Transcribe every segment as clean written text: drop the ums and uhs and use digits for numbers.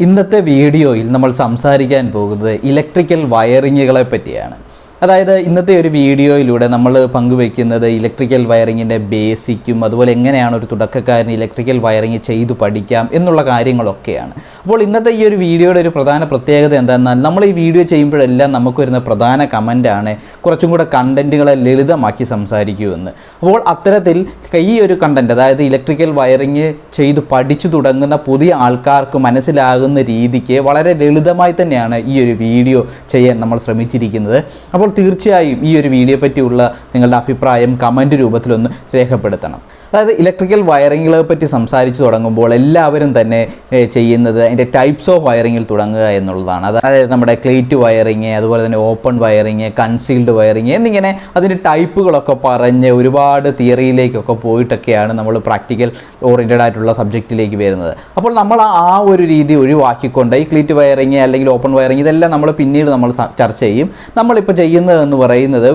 ഇന്നത്തെ വീഡിയോയിൽ നമ്മൾ സംസാരിക്കാൻ പോകുന്നത് ഇലക്ട്രിക്കൽ വയറിങ്ങുകളെ പറ്റിയാണ്. അതായത് ഇന്നത്തെ ഒരു വീഡിയോയിലൂടെ നമ്മൾ പങ്കുവയ്ക്കുന്നത് ഇലക്ട്രിക്കൽ വയറിങ്ങിൻ്റെ ബേസിക്കും അതുപോലെ എങ്ങനെയാണ് ഒരു തുടക്കക്കാരന് ഇലക്ട്രിക്കൽ വയറിങ് ചെയ്തു പഠിക്കാം എന്നുള്ള കാര്യങ്ങളൊക്കെയാണ്. അപ്പോൾ ഇന്നത്തെ ഈ ഒരു വീഡിയോയുടെ ഒരു പ്രധാന പ്രത്യേകത എന്താണെന്നാൽ നമ്മൾ ഈ വീഡിയോ ചെയ്യുമ്പോഴെല്ലാം നമുക്ക് വരുന്ന പ്രധാന കമൻറ്റാണ് കുറച്ചും കൂടെ കണ്ടൻറ്റുകളെ ലളിതമാക്കി സംസാരിക്കുമെന്ന്. അപ്പോൾ അത്തരത്തിൽ ഈ ഒരു കണ്ടൻറ്റ്, അതായത് ഇലക്ട്രിക്കൽ വയറിങ് ചെയ്തു പഠിച്ചു തുടങ്ങുന്ന പുതിയ ആൾക്കാർക്ക് മനസ്സിലാകുന്ന രീതിക്ക് വളരെ ലളിതമായി തന്നെയാണ് ഈ ഒരു വീഡിയോ ചെയ്യാൻ നമ്മൾ ശ്രമിച്ചിരിക്കുന്നത്. അപ്പോൾ തീർച്ചയായും ഈ ഒരു വീഡിയോ പറ്റിയുള്ള നിങ്ങളുടെ അഭിപ്രായം കമൻറ്റ് രൂപത്തിലൊന്ന് രേഖപ്പെടുത്തണം. അതായത് ഇലക്ട്രിക്കൽ വയറിങ്ങുകളെ പറ്റി സംസാരിച്ച് തുടങ്ങുമ്പോൾ എല്ലാവരും തന്നെ ചെയ്യുന്നത് അതിൻ്റെ ടൈപ്സ് ഓഫ് വയറിങ്ങിൽ തുടങ്ങുക എന്നുള്ളതാണ്. അതായത് നമ്മുടെ ക്ലേറ്റ് വയറിങ്, അതുപോലെ തന്നെ ഓപ്പൺ വയറിങ്, കൺസീൽഡ് വയറിങ് എന്നിങ്ങനെ അതിൻ്റെ ടൈപ്പുകളൊക്കെ പറഞ്ഞ് ഒരുപാട് തിയറിയിലേക്കൊക്കെ പോയിട്ടൊക്കെയാണ് നമ്മൾ പ്രാക്ടിക്കൽ ഓറിയൻറ്റഡ് ആയിട്ടുള്ള സബ്ജക്റ്റിലേക്ക് വരുന്നത്. അപ്പോൾ നമ്മൾ ആ ഒരു രീതി ഒഴിവാക്കിക്കൊണ്ട് ഈ ക്ലേറ്റ് വയറിങ് അല്ലെങ്കിൽ ഓപ്പൺ വയറിങ് ഇതെല്ലാം നമ്മൾ പിന്നീട് നമ്മൾ ചർച്ച ചെയ്യും. നമ്മളിപ്പോൾ ചെയ്യുന്നതെന്ന് പറയുന്നത്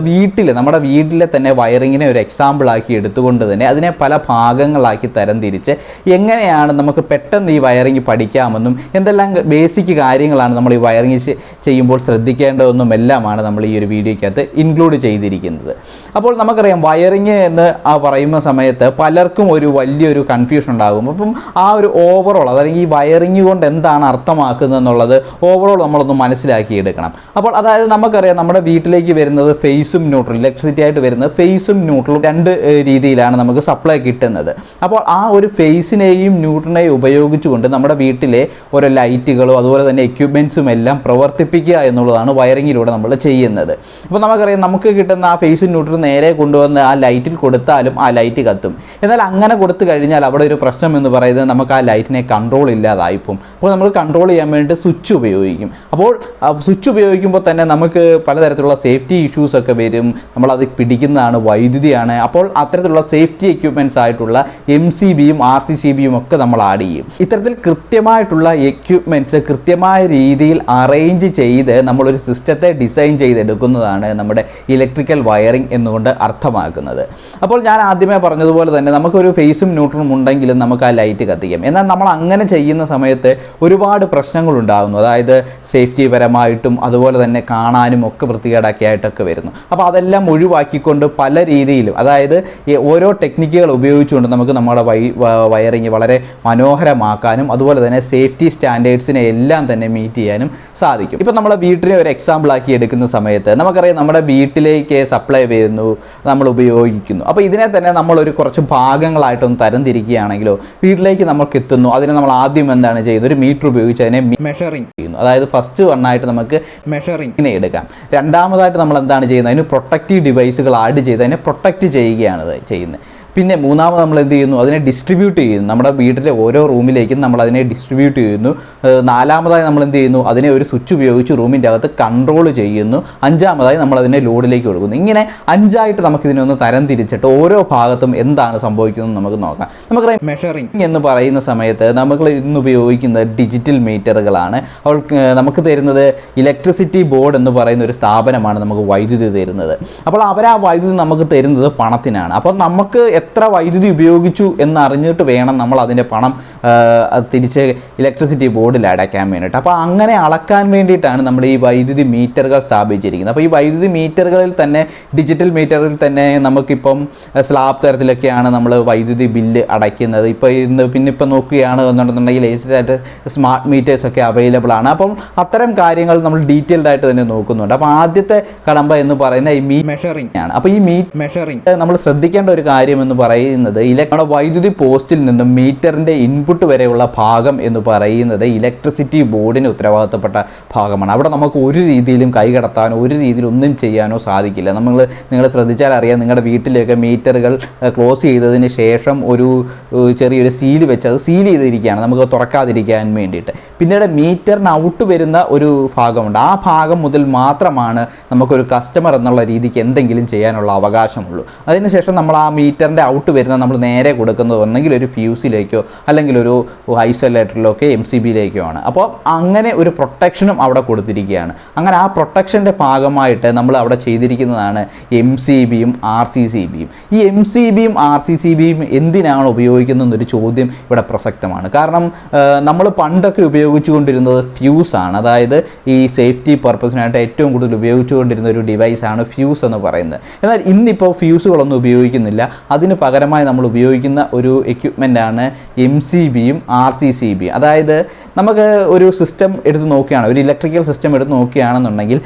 നമ്മുടെ വീട്ടിലെ തന്നെ വയറിങ്ങിനെ ഒരു എക്സാമ്പിളാക്കി എടുത്തുകൊണ്ട് തന്നെ അതിനെ പല ഭാഗങ്ങളാക്കി തരംതിരിച്ച് എങ്ങനെയാണ് നമുക്ക് പെട്ടെന്ന് ഈ വയറിങ് പഠിക്കാമെന്നും എന്തെല്ലാം ബേസിക് കാര്യങ്ങളാണ് നമ്മൾ ഈ വയറിങ് ചെയ്യുമ്പോൾ ശ്രദ്ധിക്കേണ്ടതെന്നും എല്ലാമാണ് നമ്മൾ ഈ ഒരു വീഡിയോയ്ക്കകത്ത് ഇൻക്ലൂഡ് ചെയ്തിരിക്കുന്നത്. അപ്പോൾ നമുക്കറിയാം വയറിങ് എന്ന് പറയുന്ന സമയത്ത് പലർക്കും ഒരു വലിയൊരു കൺഫ്യൂഷൻ ഉണ്ടാകും. അപ്പം ആ ഒരു ഓവറോൾ, അതായത് ഈ വയറിങ് കൊണ്ട് എന്താണ് അർത്ഥമാക്കുന്നത് എന്നുള്ളത് ഓവറോൾ നമ്മളൊന്ന് മനസ്സിലാക്കിയെടുക്കണം. അപ്പോൾ അതായത് നമുക്കറിയാം നമ്മുടെ വീട്ടിലേക്ക് വരുന്നത് ഫേസും ന്യൂട്രലും, ഇലക്ട്രിസിറ്റി ആയിട്ട് വരുന്നത് ഫേസും ന്യൂട്രലും രണ്ട് രീതിയിലാണ് നമുക്ക് സപ്ലൈ കിട്ടുന്നത്. അപ്പോൾ ആ ഒരു ഫേസിനെയും ന്യൂട്രലിനെയും ഉപയോഗിച്ചുകൊണ്ട് നമ്മുടെ വീട്ടിലെ ഓരോ ലൈറ്റുകളും അതുപോലെ തന്നെ എക്യുപ്മെൻസും എല്ലാം പ്രവർത്തിപ്പിക്കുക എന്നുള്ളതാണ് വയറിങ്ങിലൂടെ നമ്മൾ ചെയ്യുന്നത്. അപ്പോൾ നമുക്കറിയാം നമുക്ക് കിട്ടുന്ന ആ ഫേസും ന്യൂട്രലും നേരെ കൊണ്ടുവന്ന് ആ ലൈറ്റിൽ കൊടുത്താലും ആ ലൈറ്റ് കത്തും. എന്നാൽ അങ്ങനെ കൊടുത്തു കഴിഞ്ഞാൽ അവിടെ ഒരു പ്രശ്നം എന്ന് പറയുന്നത് നമുക്ക് ആ ലൈറ്റിനെ കൺട്രോൾ ഇല്ലാതായിപ്പോവും. അപ്പോൾ നമ്മൾ കൺട്രോൾ ചെയ്യാൻ വേണ്ടി സ്വിച്ച് ഉപയോഗിക്കും. അപ്പോൾ സ്വിച്ച് ഉപയോഗിക്കുമ്പോൾ തന്നെ നമുക്ക് പലതരത്തിലുള്ള സേഫ്റ്റി ഇഷ്യൂസ് ഒക്കെ വരും. നമ്മളത് പിടിക്കുന്നതാണ് വൈദ്യുതിയാണ്. അപ്പോൾ അത്തരത്തിലുള്ള സേഫ്റ്റി എക്യുപ്മെൻറ്റ്സ് ആയിട്ടുള്ള MCBയും RCCBയും ഒക്കെ നമ്മൾ ആഡ് ചെയ്യും. ഇത്തരത്തിൽ കൃത്യമായിട്ടുള്ള എക്യുപ്മെൻറ്റ്സ് കൃത്യമായ രീതിയിൽ അറേഞ്ച് ചെയ്ത് നമ്മളൊരു സിസ്റ്റത്തെ ഡിസൈൻ ചെയ്തെടുക്കുന്നതാണ് നമ്മുടെ ഇലക്ട്രിക്കൽ വയറിംഗ് എന്നുകൊണ്ട് അർത്ഥമാക്കുന്നത്. അപ്പോൾ ഞാൻ ആദ്യമേ പറഞ്ഞതുപോലെ തന്നെ നമുക്കൊരു ഫേസും ന്യൂട്രലും ഉണ്ടെങ്കിലും നമുക്ക് ആ ലൈറ്റ് കത്തിക്കാം. എന്നാൽ നമ്മൾ അങ്ങനെ ചെയ്യുന്ന സമയത്ത് ഒരുപാട് പ്രശ്നങ്ങളുണ്ടാകുന്നു. അതായത് സേഫ്റ്റി പരമായിട്ടും അതുപോലെ തന്നെ കാണാനും ഒക്കെ വൃത്തികേടൊക്കെ ആയിട്ടൊക്കെ വരുന്നു. അപ്പോൾ അതെല്ലാം ഒഴിവാക്കിക്കൊണ്ട് പല രീതിയിലും, അതായത് ഓരോ ടെക്നിക്കുകൾ ഉപയോഗിച്ചുകൊണ്ട് നമുക്ക് നമ്മുടെ വയറിങ് വളരെ മനോഹരമാക്കാനും അതുപോലെ തന്നെ സേഫ്റ്റി സ്റ്റാൻഡേർഡ്സിനെ എല്ലാം തന്നെ മീറ്റ് ചെയ്യാനും സാധിക്കും. ഇപ്പോൾ നമ്മുടെ വീട്ടിലെ ഒരു എക്സാമ്പിളാക്കി എടുക്കുന്ന സമയത്ത് നമുക്കറിയാം നമ്മുടെ വീട്ടിലേക്ക് സപ്ലൈ വരുന്നു, നമ്മൾ ഉപയോഗിക്കുന്നു. അപ്പോൾ ഇതിനെ തന്നെ നമ്മളൊരു കുറച്ച് ഭാഗങ്ങളായിട്ടൊന്ന് തരംതിരിക്കുകയാണെങ്കിലോ വീട്ടിലേക്ക് നമുക്ക് എത്തുന്നു. അതിനെ നമ്മൾ ആദ്യം എന്താണ് ചെയ്യുന്നത്, ഒരു മീറ്റർ ഉപയോഗിച്ച് അതിനെ മെഷറിങ് ചെയ്യുന്നു. അതായത് ഫസ്റ്റ് വണ്ണായിട്ട് നമുക്ക് മെഷറിങ്ങിനെ എടുക്കാം. രണ്ടാമതായിട്ട് നമ്മൾ എന്താണ് ചെയ്യുന്നത്, അതിന് പ്രൊട്ടക്റ്റീവ് ഡിവൈസുകൾ ആഡ് ചെയ്ത് അതിനെ പ്രൊട്ടക്റ്റ് ചെയ്യുകയാണ് ചെയ്യുന്നത്. പിന്നെ മൂന്നാമത് നമ്മൾ എന്ത് ചെയ്യുന്നു, അതിനെ ഡിസ്ട്രിബ്യൂട്ട് ചെയ്യുന്നു. നമ്മുടെ വീട്ടിലെ ഓരോ റൂമിലേക്കും നമ്മൾ അതിനെ ഡിസ്ട്രിബ്യൂട്ട് ചെയ്യുന്നു. നാലാമതായി നമ്മൾ എന്ത് ചെയ്യുന്നു, അതിനെ ഒരു സ്വിച്ച് ഉപയോഗിച്ച് റൂമിൻ്റെ അകത്ത് കൺട്രോൾ ചെയ്യുന്നു. അഞ്ചാമതായി നമ്മൾ അതിനെ ലോഡിലേക്ക് കൊടുക്കുന്നു. ഇങ്ങനെ അഞ്ചായിട്ട് നമുക്കിതിനെ ഒന്ന് തരം തിരിച്ചിട്ട് ഓരോ ഭാഗത്തും എന്താണ് സംഭവിക്കുന്നത് നമുക്ക് നോക്കാം. നമുക്കറിയാം മെഷറിംഗ് എന്ന് പറയുന്ന സമയത്ത് നമ്മൾ ഇന്ന് ഉപയോഗിക്കുന്നത് ഡിജിറ്റൽ മീറ്ററുകളാണ്. അപ്പോൾ നമുക്ക് തരുന്നത് ഇലക്ട്രിസിറ്റി ബോർഡ് എന്ന് പറയുന്ന ഒരു സ്ഥാപനമാണ് നമുക്ക് വൈദ്യുതി തരുന്നത്. അപ്പോൾ അവർ ആ വൈദ്യുതി നമുക്ക് തരുന്നത് പണത്തിനാണ്. അപ്പോൾ നമുക്ക് എത്ര വൈദ്യുതി ഉപയോഗിച്ചു എന്നറിഞ്ഞിട്ട് വേണം നമ്മൾ അതിൻ്റെ പണം തിരിച്ച് ഇലക്ട്രിസിറ്റി ബോർഡിൽ അടയ്ക്കാൻ വേണ്ടിയിട്ട്. അപ്പോൾ അങ്ങനെ അളക്കാൻ വേണ്ടിയിട്ടാണ് നമ്മൾ ഈ വൈദ്യുതി മീറ്ററുകൾ സ്ഥാപിച്ചിരിക്കുന്നത്. അപ്പോൾ ഈ വൈദ്യുതി മീറ്ററുകളിൽ തന്നെ, ഡിജിറ്റൽ മീറ്ററിൽ തന്നെ നമുക്കിപ്പം സ്ലാബ് തരത്തിലൊക്കെയാണ് നമ്മൾ വൈദ്യുതി ബില്ല് അടയ്ക്കുന്നത്. ഇപ്പം നോക്കുകയാണ് എന്നുണ്ടെന്നുണ്ടെങ്കിൽ ലേറ്റസ്റ്റ് സ്മാർട്ട് മീറ്റേഴ്സൊക്കെ അവൈലബിൾ ആണ്. അപ്പം അത്തരം കാര്യങ്ങൾ നമ്മൾ ഡീറ്റെയിൽഡ് ആയിട്ട് തന്നെ നോക്കുന്നുണ്ട്. അപ്പോൾ ആദ്യത്തെ കടമ്പ എന്ന് പറയുന്ന ഈ മെഷറിംഗ് ആണ്. അപ്പോൾ ഈ മെഷറിംഗ് നമ്മൾ ശ്രദ്ധിക്കേണ്ട ഒരു കാര്യം എന്ന് പറയുന്നത് നമ്മുടെ വൈദ്യുതി പോസ്റ്റിൽ നിന്നും മീറ്ററിൻ്റെ ഇൻപുട്ട് വരെയുള്ള ഭാഗം എന്ന് പറയുന്നത് ഇലക്ട്രിസിറ്റി ബോർഡിന് ഉത്തരവാദിത്തപ്പെട്ട ഭാഗമാണ്. അവിടെ നമുക്ക് ഒരു രീതിയിലും കൈകടത്താനോ ഒരു രീതിയിൽ ഒന്നും ചെയ്യാനോ സാധിക്കില്ല. നിങ്ങൾ ശ്രദ്ധിച്ചാൽ അറിയാം, നിങ്ങളുടെ വീട്ടിലേക്ക് മീറ്ററുകൾ ക്ലോസ് ചെയ്തതിന് ശേഷം ഒരു ചെറിയൊരു സീല് വെച്ച് അത് സീൽ ചെയ്തിരിക്കുകയാണ് നമുക്ക് തുറക്കാതിരിക്കാൻ വേണ്ടിയിട്ട്. പിന്നീട് മീറ്ററിന് ഔട്ട് വരുന്ന ഒരു ഭാഗമുണ്ട്. ആ ഭാഗം മുതൽ മാത്രമാണ് നമുക്കൊരു കസ്റ്റമർ എന്നുള്ള രീതിക്ക് എന്തെങ്കിലും ചെയ്യാനുള്ള അവകാശമുള്ളൂ. അതിനുശേഷം നമ്മൾ ആ മീറ്ററിൻ്റെ ഔട്ട് വരുന്നത് നമ്മൾ നേരെ കൊടുക്കുന്നത് ഒന്നെങ്കിൽ ഒരു ഫ്യൂസിലേക്കോ അല്ലെങ്കിൽ ഒരു ഐസൊലേറ്ററിലേക്കോ MCBയിലേക്കോ ആണ്. അപ്പോൾ അങ്ങനെ ഒരു പ്രൊട്ടക്ഷനും അവിടെ കൊടുത്തിരിക്കുകയാണ്. അങ്ങനെ ആ പ്രൊട്ടക്ഷൻ്റെ ഭാഗമായിട്ട് നമ്മൾ അവിടെ ചെയ്തിരിക്കുന്നതാണ് MCBയും RCCBയും. ഈ MCBയും RCCBയും എന്തിനാണ് ഉപയോഗിക്കുന്നതെന്നൊരു ചോദ്യം ഇവിടെ പ്രസക്തമാണ്. കാരണം നമ്മൾ പണ്ടൊക്കെ ഉപയോഗിച്ചുകൊണ്ടിരുന്നത് ഫ്യൂസാണ്. അതായത് ഈ സേഫ്റ്റി പർപ്പസിനായിട്ട് ഏറ്റവും കൂടുതൽ ഉപയോഗിച്ചുകൊണ്ടിരുന്ന ഒരു ഡിവൈസാണ് ഫ്യൂസ് എന്ന് പറയുന്നത്. എന്നാൽ ഇന്നിപ്പോൾ ഫ്യൂസുകളൊന്നും ഉപയോഗിക്കുന്നില്ല. അതിന് പകരമായി നമ്മൾ ഉപയോഗിക്കുന്ന ഒരു എക്യുപ്മെൻ്റാണ് MCBയും RCCBയും. അതായത് നമുക്ക് ഒരു സിസ്റ്റം എടുത്ത് നോക്കുകയാണ്, ഒരു ഇലക്ട്രിക്കൽ സിസ്റ്റം എടുത്ത് നോക്കുകയാണെന്നുണ്ടെങ്കിൽ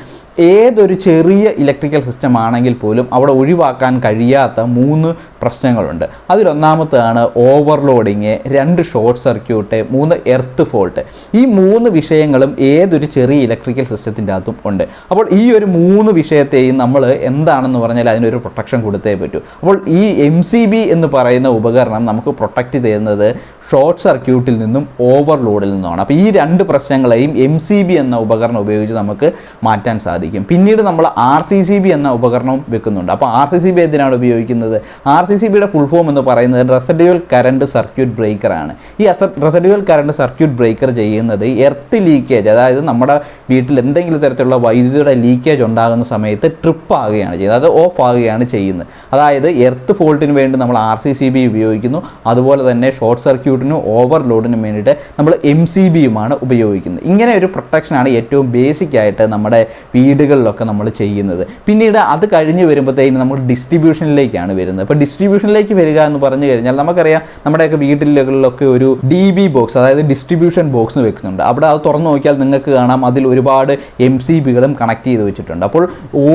ഏതൊരു ചെറിയ ഇലക്ട്രിക്കൽ സിസ്റ്റം ആണെങ്കിൽ പോലും അവിടെ ഒഴിവാക്കാൻ കഴിയാത്ത 3 പ്രശ്നങ്ങളുണ്ട്. അതിലൊന്നാമത്താണ് overloading, 2 short circuit, 3 earth fault. ഈ 3 വിഷയങ്ങളും ഏതൊരു ചെറിയ ഇലക്ട്രിക്കൽ സിസ്റ്റത്തിൻ്റെ അകത്തും ഉണ്ട്. അപ്പോൾ ഈ ഒരു 3 വിഷയത്തെയും നമ്മൾ എന്താണെന്ന് പറഞ്ഞാൽ അതിനൊരു പ്രൊട്ടക്ഷൻ കൊടുത്തേ പറ്റൂ. അപ്പോൾ ഈ MCB എന്ന് പറയുന്ന ഉപകരണം നമുക്ക് പ്രൊട്ടക്റ്റ് ചെയ്യുന്നത് ഷോർട്ട് സർക്യൂട്ടിൽ നിന്നും ഓവർലോഡിൽ നിന്നുമാണ്. അപ്പോൾ ഈ 2 പ്രശ്നങ്ങളെയും MCB എന്ന ഉപകരണം ഉപയോഗിച്ച് നമുക്ക് മാറ്റാൻ സാധിക്കും. പിന്നീട് നമ്മൾ RCCB എന്ന ഉപകരണം വെക്കുന്നുണ്ട്. അപ്പോൾ RCCB എന്തിനാണ് ഉപയോഗിക്കുന്നത്? RCCBയുടെ ഫുൾ ഫോം എന്ന് പറയുന്നത് റെസിഡ്യുവൽ കറണ്ട് സർക്യൂട്ട് ബ്രേക്കർ ആണ്. ഈ റെസിഡ്യുവൽ കറണ്ട് സർക്യൂട്ട് ബ്രേക്കർ ചെയ്യുന്നത് എർത്ത് ലീക്കേജ്, അതായത് നമ്മുടെ വീട്ടിൽ എന്തെങ്കിലും തരത്തിലുള്ള വൈദ്യുതിയുടെ ലീക്കേജ് ഉണ്ടാകുന്ന സമയത്ത് ട്രിപ്പ് ആകുകയാണ് ചെയ്യുന്നത്, അത് ഓഫ് ആകുകയാണ് ചെയ്യുന്നത്. അതായത് എർത്ത് ഫോൾട്ടിന് വേണ്ടി നമ്മൾ RCCB ഉപയോഗിക്കുന്നു. അതുപോലെ തന്നെ ഷോർട്ട് സർക്യൂട്ടിനും ഓവർലോഡിനും വേണ്ടിയിട്ട് നമ്മൾ MCBയുമാണ് ഉപയോഗിക്കുന്നത്. ഇങ്ങനെ ഒരു പ്രൊട്ടക്ഷനാണ് ഏറ്റവും ബേസിക് ആയിട്ട് നമ്മുടെ വീടുകളിലൊക്കെ നമ്മൾ ചെയ്യുന്നത്. പിന്നീട് അത് കഴിഞ്ഞ് വരുമ്പോഴത്തേക്കും നമ്മൾ ഡിസ്ട്രിബ്യൂഷനിലേക്കാണ് വരുന്നത്. അപ്പോൾ ഡിസ്ട്രിബ്യൂഷനിലേക്ക് വരിക എന്ന് പറഞ്ഞു കഴിഞ്ഞാൽ നമുക്കറിയാം നമ്മുടെയൊക്കെ വീട്ടിലൊക്കെ ഒരു DB ബോക്സ്, അതായത് ഡിസ്ട്രിബ്യൂഷൻ ബോക്സ് വെക്കുന്നുണ്ട്. അവിടെ അത് തുറന്നു നോക്കിയാൽ നിങ്ങൾക്ക് കാണാം അതിൽ ഒരുപാട് MCBകളും കണക്ട് ചെയ്ത് വെച്ചിട്ടുണ്ട്. അപ്പോൾ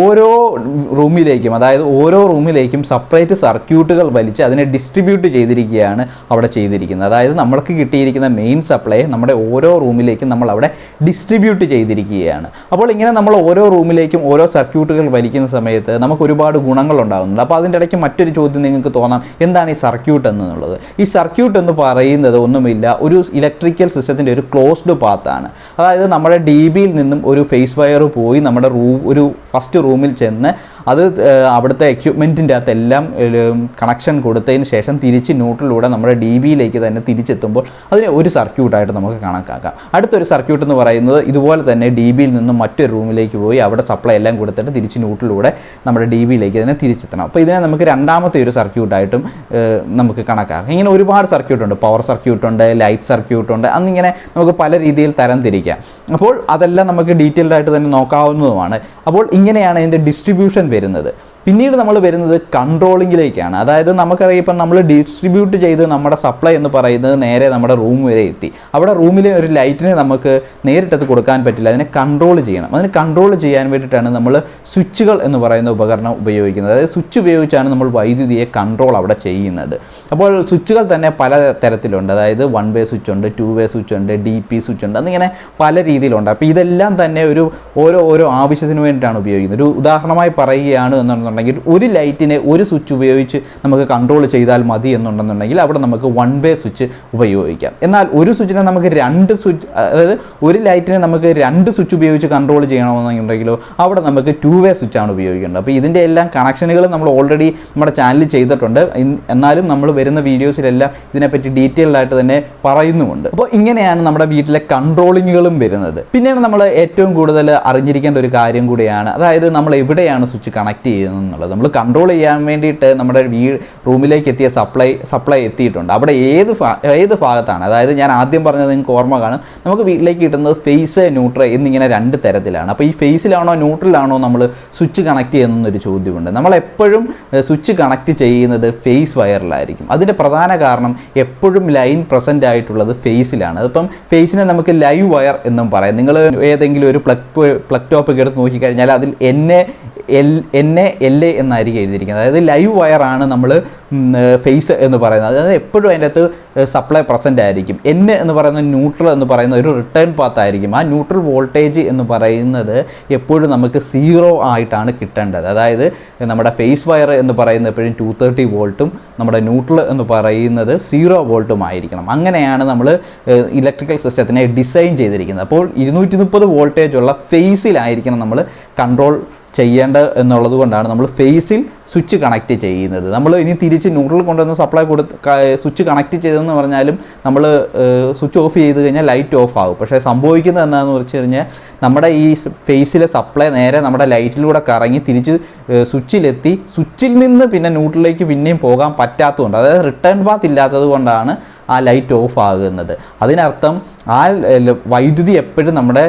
ഓരോ റൂമിലേക്കും സെപ്പറേറ്റ് സർക്യൂട്ടുകൾ വലിച്ച് അതിനെ ഡിസ്ട്രിബ്യൂട്ട് ചെയ്തിരിക്കുകയാണ് അവിടെ ചെയ്തിരിക്കുന്നത്. അതായത് നമ്മൾക്ക് കിട്ടിയിരിക്കുന്ന മെയിൻ സപ്ലൈ നമ്മുടെ ഓരോ റൂമിലേക്കും നമ്മൾ അവിടെ ഡിസ്ട്രിബ്യൂട്ട് ചെയ്തിരിക്കുകയാണ്. അപ്പോൾ ഇങ്ങനെ നമ്മൾ ഓരോ റൂമിലേക്കും ഓരോ സർക്യൂട്ടുകൾ വലിക്കുന്ന സമയത്ത് നമുക്ക് ഒരുപാട് ഗുണങ്ങൾ ഉണ്ടാകുന്നുണ്ട്. അപ്പോൾ അതിൻ്റെ ഇടയ്ക്ക് മറ്റൊരു ചോദ്യം നിങ്ങൾക്ക് തോന്നാം, എന്താണ് ഈ സർക്യൂട്ട് എന്നുള്ളത്? ഈ സർക്യൂട്ട് എന്ന് പറയുന്നത് ഒന്നുമില്ല, ഒരു ഇലക്ട്രിക്കൽ സിസ്റ്റത്തിൻ്റെ ഒരു ക്ലോസ്ഡ് പാത്താണ്. അതായത് നമ്മുടെ DBയിൽ നിന്നും ഒരു ഫേസ് വയർ പോയി നമ്മുടെ ഒരു ഫസ്റ്റ് റൂമിൽ ചെന്ന് അത് അവിടുത്തെ എക്യുപ്മെൻറ്റിൻ്റെ അകത്തെല്ലാം കണക്ഷൻ കൊടുത്തതിന് ശേഷം തിരിച്ച് ന്യൂട്രലിലൂടെ നമ്മുടെ DBയിലേക്ക് തന്നെ തിരിച്ചെത്തുമ്പോൾ അതിനെ ഒരു സർക്യൂട്ടായിട്ട് നമുക്ക് കണക്കാക്കാം. അടുത്തൊരു സർക്യൂട്ട് എന്ന് പറയുന്നത് ഇതുപോലെ തന്നെ DBയിൽ നിന്നും മറ്റൊരു റൂമിലേക്ക് പോയി അവിടെ സപ്ലൈ എല്ലാം കൊടുത്തിട്ട് തിരിച്ച് ന്യൂട്രലിലൂടെ നമ്മുടെ DBയിലേക്ക് തന്നെ തിരിച്ചെത്തണം. അപ്പോൾ ഇതിനെ നമുക്ക് രണ്ടാമത്തെ ഒരു സർക്യൂട്ടായിട്ടും നമുക്ക് കണക്കാക്കാം. ഇങ്ങനെ ഒരുപാട് സർക്യൂട്ടുണ്ട്, പവർ സർക്യൂട്ടുണ്ട്, ലൈറ്റ് സർക്യൂട്ടുണ്ട്, അന്നിങ്ങനെ നമുക്ക് പല രീതിയിൽ തരംതിരിക്കാം. അപ്പോൾ അതെല്ലാം നമുക്ക് ഡീറ്റെയിൽഡ് ആയിട്ട് തന്നെ നോക്കാവുന്നതുമാണ്. അപ്പോൾ ഇങ്ങനെയാണ് ഇതിൻ്റെ ഡിസ്ട്രിബ്യൂഷൻ വരുന്നത്. പിന്നീട് നമ്മൾ വരുന്നത് കൺട്രോളിങ്ങിലേക്കാണ്. അതായത് നമുക്കറിയാം ഇപ്പം നമ്മൾ ഡിസ്ട്രിബ്യൂട്ട് ചെയ്ത് നമ്മുടെ സപ്ലൈ എന്ന് പറയുന്നത് നേരെ നമ്മുടെ റൂം വരെ എത്തി. അവിടെ റൂമിലെ ഒരു ലൈറ്റിനെ നമുക്ക് നേരിട്ടത് കൊടുക്കാൻ പറ്റില്ല, അതിനെ കൺട്രോൾ ചെയ്യണം. അതിനെ കൺട്രോൾ ചെയ്യാൻ വേണ്ടിയിട്ടാണ് നമ്മൾ സ്വിച്ചുകൾ എന്ന് പറയുന്ന ഉപകരണം ഉപയോഗിക്കുന്നത്. അതായത് സ്വിച്ച് ഉപയോഗിച്ചാണ് നമ്മൾ വൈദ്യുതിയെ കൺട്രോൾ അവിടെ ചെയ്യുന്നത്. അപ്പോൾ സ്വിച്ചുകൾ തന്നെ പല തരത്തിലുണ്ട്. അതായത് 1 വേ സ്വിച്ച് ഉണ്ട്, 2 വേ സ്വിച്ച് ഉണ്ട്, DP സ്വിച്ച് ഉണ്ട്, എന്നിങ്ങനെ പല രീതിയിലുണ്ട്. അപ്പോൾ ഇതെല്ലാം തന്നെ ഓരോ ആവശ്യത്തിന് വേണ്ടിയിട്ടാണ് ഉപയോഗിക്കുന്നത്. ഒരു ഉദാഹരണമായി പറയുകയാണ് എന്നുണ്ടെങ്കിൽ ഒരു ലൈറ്റിനെ ഒരു സ്വിച്ച് ഉപയോഗിച്ച് നമുക്ക് കൺട്രോൾ ചെയ്താൽ മതി എന്നുണ്ടെന്നുണ്ടെങ്കിൽ അവിടെ നമുക്ക് 1 വേ സ്വിച്ച് ഉപയോഗിക്കാം. എന്നാൽ ഒരു സ്വിച്ചിനെ നമുക്ക് 2 സ്വിച്ച്, അതായത് ഒരു ലൈറ്റിനെ നമുക്ക് 2 സ്വിച്ച് ഉപയോഗിച്ച് കൺട്രോൾ ചെയ്യണമെന്നുണ്ടെങ്കിലോ അവിടെ നമുക്ക് 2 വേ സ്വിച്ചാണ് ഉപയോഗിക്കേണ്ടത്. അപ്പോൾ ഇതിൻ്റെ എല്ലാം കണക്ഷനുകൾ നമ്മൾ ഓൾറെഡി നമ്മുടെ ചാനലിൽ ചെയ്തിട്ടുണ്ട്. എന്നാലും നമ്മൾ വരുന്ന വീഡിയോസിലെല്ലാം ഇതിനെപ്പറ്റി ഡീറ്റെയിൽഡ് ആയിട്ട് തന്നെ പറയുന്നുമുണ്ട്. അപ്പോൾ ഇങ്ങനെയാണ് നമ്മുടെ വീട്ടിലെ കൺട്രോളിങ്ങുകളും വരുന്നത്. പിന്നീട് നമ്മൾ ഏറ്റവും കൂടുതൽ അറിഞ്ഞിരിക്കേണ്ട ഒരു കാര്യം കൂടിയാണ്, അതായത് നമ്മൾ എവിടെയാണ് സ്വിച്ച് കണക്ട് ചെയ്യുന്നത് എന്നുള്ളത്. നമ്മൾ കൺട്രോൾ ചെയ്യാൻ വേണ്ടിയിട്ട് നമ്മുടെ റൂമിലേക്ക് എത്തിയ സപ്ലൈ എത്തിയിട്ടുണ്ട്. അവിടെ ഏത് ഭാഗത്താണ്, അതായത് ഞാൻ ആദ്യം പറഞ്ഞത് നിങ്ങൾക്ക് ഓർമ്മ കാണും, നമുക്ക് വീട്ടിലേക്ക് കിട്ടുന്നത് ഫേസ്, ന്യൂട്രൽ എന്നിങ്ങനെ 2 തരത്തിലാണ്. അപ്പോൾ ഈ ഫേസിലാണോ ന്യൂട്രലാണോ നമ്മൾ സ്വിച്ച് കണക്ട് ചെയ്യുന്നൊരു ചോദ്യമുണ്ട്. നമ്മളെപ്പോഴും സ്വിച്ച് കണക്ട് ചെയ്യുന്നത് ഫേസ് വയറിലായിരിക്കും. അതിൻ്റെ പ്രധാന കാരണം എപ്പോഴും ലൈൻ പ്രസൻ്റ് ആയിട്ടുള്ളത് ഫേസിലാണ്. അതിപ്പം ഫേസിനെ നമുക്ക് ലൈവ് വയർ എന്നും പറയാം. നിങ്ങൾ ഏതെങ്കിലും ഒരു പ്ലഗ് ടോപ്പ് ഒക്കെ എടുത്ത് നോക്കിക്കഴിഞ്ഞാൽ അതിൽ NA എന്നായിരിക്കും എഴുതിയിരിക്കുന്നത്. അതായത് ലൈവ് വയറാണ് നമ്മൾ ഫേസ് എന്ന് പറയുന്നത്. അതായത് എപ്പോഴും അതിൻ്റെ അകത്ത് സപ്ലൈ പ്രസൻ്റ് ആയിരിക്കും. N എന്ന് പറയുന്നത് ന്യൂട്രൽ എന്ന് പറയുന്ന ഒരു റിട്ടേൺ പാത്ത് ആയിരിക്കും. ആ ന്യൂട്രൽ വോൾട്ടേജ് എന്ന് പറയുന്നത് എപ്പോഴും നമുക്ക് 0 ആയിട്ടാണ് കിട്ടേണ്ടത്. അതായത് നമ്മുടെ ഫേസ് വയർ എന്ന് പറയുന്നത് എപ്പോഴും 230 വോൾട്ടും നമ്മുടെ ന്യൂട്രൽ എന്ന് പറയുന്നത് 0 വോൾട്ടും ആയിരിക്കണം. അങ്ങനെയാണ് നമ്മൾ ഇലക്ട്രിക്കൽ സിസ്റ്റത്തിനെ ഡിസൈൻ ചെയ്തിരിക്കുന്നത്. അപ്പോൾ 230 വോൾട്ടേജ് ഉള്ള ഫേസിലായിരിക്കണം നമ്മൾ കൺട്രോൾ ചെയ്യേണ്ടത് എന്നുള്ളത് കൊണ്ടാണ് നമ്മൾ ഫേസിൽ സ്വിച്ച് കണക്ട് ചെയ്യുന്നത്. നമ്മൾ ഇനി തിരിച്ച് ന്യൂട്രൽ കൊണ്ടുവന്ന് സപ്ലൈ സ്വിച്ച് കണക്ട് ചെയ്തതെന്ന് പറഞ്ഞാലും നമ്മൾ സ്വിച്ച് ഓഫ് ചെയ്ത് കഴിഞ്ഞാൽ ലൈറ്റ് ഓഫ് ആകും. പക്ഷേ സംഭവിക്കുന്നത് എന്താണെന്ന് വെച്ച് കഴിഞ്ഞാൽ നമ്മുടെ ഈ ഫേസിലെ സപ്ലൈ നേരെ നമ്മുടെ ലൈറ്റിലൂടെ കറങ്ങി തിരിച്ച് സ്വിച്ചിലെത്തി സ്വിച്ചിൽ നിന്ന് പിന്നെ ന്യൂട്രലിലേക്ക് പിന്നെയും പോകാൻ പറ്റാത്തതുകൊണ്ട്, അതായത് റിട്ടേൺ പാത്ത് ഇല്ലാത്തത് കൊണ്ടാണ് ആ ലൈറ്റ് ഓഫ് ആകുന്നത്. അതിനർത്ഥം ആ വൈദ്യുതി എപ്പോഴും നമ്മുടെ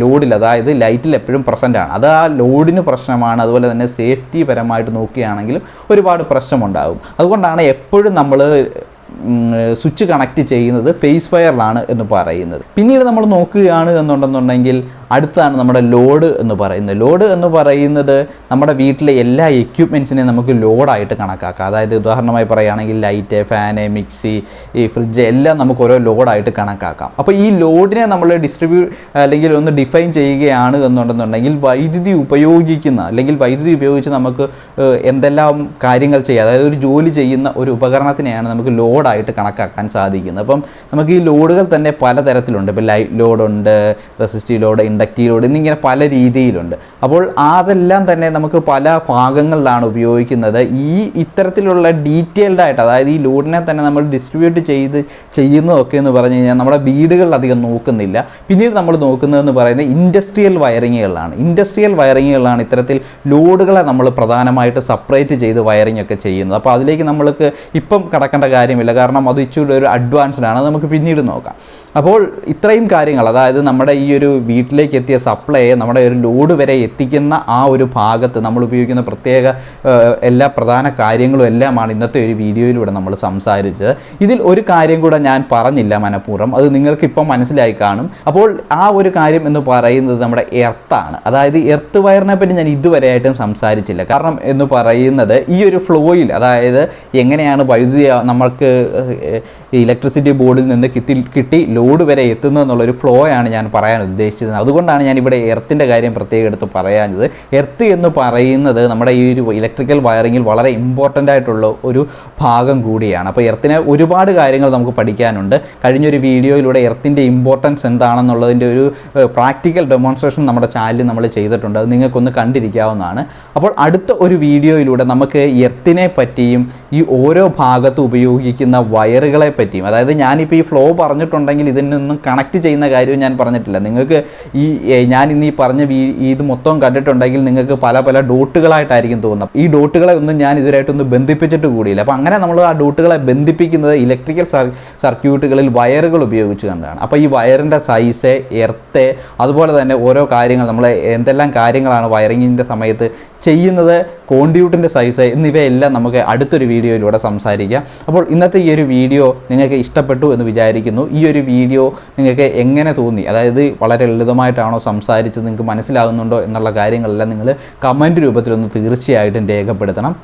ലോഡിൽ, അതായത് ലൈറ്റിൽ എപ്പോഴും പ്രസൻ്റ് ആണ്. അത് ആ ലോഡിന് പ്രശ്നമാണ്. അതുപോലെ തന്നെ സേഫ്റ്റി പരമായിട്ട് നോക്കുകയാണെങ്കിലും ഒരുപാട് പ്രശ്നമുണ്ടാകും. അതുകൊണ്ടാണ് എപ്പോഴും നമ്മൾ സ്വിച്ച് കണക്ട് ചെയ്യുന്നത് ഫേസ് വയറിലാണ് എന്ന് പറയുന്നത്. പിന്നീട് നമ്മൾ നോക്കുകയാണ് എന്നുണ്ടെന്നുണ്ടെങ്കിൽ അടുത്താണ് നമ്മുടെ ലോഡ് എന്ന് പറയുന്നത്. ലോഡ് എന്ന് പറയുന്നത് നമ്മുടെ വീട്ടിലെ എല്ലാ എക്യുപ്മെൻറ്റ്സിനെയും നമുക്ക് ലോഡായിട്ട് കണക്കാക്കാം. അതായത് ഉദാഹരണമായി പറയുകയാണെങ്കിൽ ലൈറ്റ്, ഫാന്, മിക്സി, ഈ ഫ്രിഡ്ജ് എല്ലാം നമുക്ക് ഓരോ ലോഡായിട്ട് കണക്കാക്കാം. അപ്പോൾ ഈ ലോഡിനെ നമ്മൾ അല്ലെങ്കിൽ ഒന്ന് ഡിഫൈൻ ചെയ്യുകയാണ് എന്നുണ്ടെന്നുണ്ടെങ്കിൽ വൈദ്യുതി ഉപയോഗിക്കുന്ന അല്ലെങ്കിൽ വൈദ്യുതി ഉപയോഗിച്ച് നമുക്ക് എന്തെല്ലാം കാര്യങ്ങൾ ചെയ്യാം, അതായത് ഒരു ജോലി ചെയ്യുന്ന ഒരു ഉപകരണത്തിനെയാണ് നമുക്ക് ലോഡായിട്ട് കണക്കാക്കാൻ സാധിക്കുന്നത്. അപ്പം നമുക്ക് ഈ ലോഡുകൾ തന്നെ പലതരത്തിലുണ്ട്. ഇപ്പോൾ ലൈറ്റ് ലോഡുണ്ട്, റെസിസ്റ്റീവ് ലോഡ്, ഇൻഡക്റ്റീവ് ലോഡ് എന്നിങ്ങനെ പല രീതിയിലുണ്ട്. അപ്പോൾ അതെല്ലാം തന്നെ നമുക്ക് പല ഭാഗങ്ങളിലാണ് ഉപയോഗിക്കുന്നത്. ഇത്തരത്തിലുള്ള ഡീറ്റെയിൽഡ് ആയിട്ട്, അതായത് ഈ ലോഡിനെ തന്നെ നമ്മൾ ഡിസ്ട്രിബ്യൂട്ട് ചെയ്യുന്നതൊക്കെ എന്ന് പറഞ്ഞു കഴിഞ്ഞാൽ നമ്മുടെ വീടുകളിൽ അധികം നോക്കുന്നില്ല. പിന്നീട് നമ്മൾ നോക്കുന്നതെന്ന് പറയുന്നത് ഇൻഡസ്ട്രിയൽ വയറിങ്ങുകളാണ് ഇത്തരത്തിൽ ലോഡുകളെ നമ്മൾ പ്രധാനമായിട്ട് സെപ്പറേറ്റ് ചെയ്ത് വയറിംഗ് ഒക്കെ ചെയ്യുന്നത്. അപ്പോൾ അതിലേക്ക് നമ്മൾക്ക് ഇപ്പം കടക്കേണ്ട കാര്യമില്ല, കാരണം അത് ഇച്ചിരി ഒരു അഡ്വാൻസ്ഡ് ആണ്. നമുക്ക് പിന്നീട് നോക്കാം. അപ്പോൾ ഇത്രയും കാര്യങ്ങൾ, അതായത് നമ്മുടെ ഈ ഒരു വീട്ടിലേക്ക് എത്തിയ സപ്ലൈയെ നമ്മുടെ ഒരു ലോഡ് വരെ എത്തിക്കുന്ന ആ ഒരു ഭാഗത്ത് നമ്മൾ ഉപയോഗിക്കുന്ന പ്രത്യേക എല്ലാ പ്രധാന കാര്യങ്ങളും എല്ലാമാണ് ഇന്നത്തെ ഒരു വീഡിയോയിലൂടെ നമ്മൾ സംസാരിച്ചത്. ഇതിൽ ഒരു കാര്യം കൂടെ ഞാൻ പറഞ്ഞില്ല മനഃപൂർവ്വം, അത് നിങ്ങൾക്ക് ഇപ്പം മനസ്സിലായി കാണും. അപ്പോൾ ആ ഒരു കാര്യം എന്ന് പറയുന്നത് നമ്മുടെ എർത്താണ്. അതായത് എർത്ത് വയറിനെ പറ്റി ഞാൻ ഇതുവരെയായിട്ടും സംസാരിച്ചില്ല. കാരണം എന്ന് പറയുന്നത് ഈ ഒരു ഫ്ലോയിൽ, അതായത് എങ്ങനെയാണ് വൈദ്യുതി നമ്മൾക്ക് ഇലക്ട്രിസിറ്റി ബോർഡിൽ നിന്ന് കിട്ടി ലോഡ് വരെ എത്തുന്നു എന്നുള്ളൊരു ഫ്ലോ ആണ് ഞാൻ പറയാൻ ഉദ്ദേശിച്ചത്. അതുകൊണ്ടാണ് ഞാൻ ഇവിടെ എർത്തിൻ്റെ കാര്യം പ്രത്യേകം എടുത്ത് പറയാഞ്ഞത്. എർത്ത് എന്ന് പറയുന്നത് നമ്മുടെ ഈ ഒരു ഇലക്ട്രിക്കൽ വയറിങ്ങിൽ വളരെ ഇമ്പോർട്ടൻ്റ് ആയിട്ടുള്ള ഒരു ഭാഗം കൂടിയാണ്. അപ്പോൾ എർത്തിനെ ഒരുപാട് കാര്യങ്ങൾ നമുക്ക് പഠിക്കാനുണ്ട്. കഴിഞ്ഞൊരു വീഡിയോയിലൂടെ എർത്തിൻ്റെ ഇമ്പോർട്ടൻസ് എന്താണെന്നുള്ളതിൻ്റെ ഒരു പ്രാക്ടിക്കൽ ഡെമോൺസ്ട്രേഷൻ നമ്മുടെ ചാനലിൽ നമ്മൾ ചെയ്തിട്ടുണ്ട്. അത് നിങ്ങൾക്കൊന്ന് കണ്ടിരിക്കാവുന്നതാണ്. അപ്പോൾ അടുത്ത ഒരു വീഡിയോയിലൂടെ നമുക്ക് എർത്തിനെ പറ്റിയും ഈ ഓരോ ഭാഗത്തും ഉപയോഗിക്കുന്ന വയറുകളെ പറ്റിയും, അതായത് ഞാനിപ്പോൾ ഈ ഫ്ലോ പറഞ്ഞിട്ടുണ്ടെങ്കിൽ ഇതിനൊന്നും കണക്ട് ചെയ്യുന്ന കാര്യവും ഞാൻ പറഞ്ഞിട്ടില്ല. നിങ്ങൾക്ക് ഞാൻ ഇന്ന് ഈ പറഞ്ഞ ഇത് മൊത്തം കണ്ടിട്ടുണ്ടെങ്കിൽ നിങ്ങൾക്ക് പല പല ഡോട്ടുകളായിട്ടായിരിക്കും തോന്നുന്നത്. ഈ ഡോട്ടുകളെ ഒന്നും ഞാൻ ഇതുവരെയായിട്ടൊന്നും ബന്ധിപ്പിച്ചിട്ട് കൂടിയില്ല. അപ്പോൾ അങ്ങനെ നമ്മൾ ആ ഡോട്ടുകളെ ബന്ധിപ്പിക്കുന്നത് ഇലക്ട്രിക്കൽ സർക്യൂട്ടുകളിൽ വയറുകൾ ഉപയോഗിച്ച് കണ്ടാണ്. അപ്പോൾ ഈ വയറിൻ്റെ സൈസ്, എർത്ത്, അതുപോലെ തന്നെ ഓരോ കാര്യങ്ങൾ നമ്മൾ എന്തെല്ലാം കാര്യങ്ങളാണ് വയറിങ്ങിൻ്റെ സമയത്ത് ചെയ്യുന്നത്, കോണ്ടിയൂട്ടിൻ്റെ സൈസ് എന്നിവയെല്ലാം നമുക്ക് അടുത്തൊരു വീഡിയോയിലൂടെ സംസാരിക്കാം. അപ്പോൾ ഇന്നത്തെ ഈ ഒരു വീഡിയോ നിങ്ങൾക്ക് ഇഷ്ടപ്പെട്ടു എന്ന് വിചാരിക്കുന്നു. ഈ ഒരു വീഡിയോ നിങ്ങൾക്ക് എങ്ങനെ തോന്നി, അതായത് വളരെ ലളിതമായിട്ടാണോ സംസാരിച്ചത്, നിങ്ങൾക്ക് മനസ്സിലാകുന്നുണ്ടോ എന്നുള്ള കാര്യങ്ങളെല്ലാം നിങ്ങൾ കമൻറ്റ് രൂപത്തിലൊന്ന് തീർച്ചയായിട്ടും രേഖപ്പെടുത്തണം.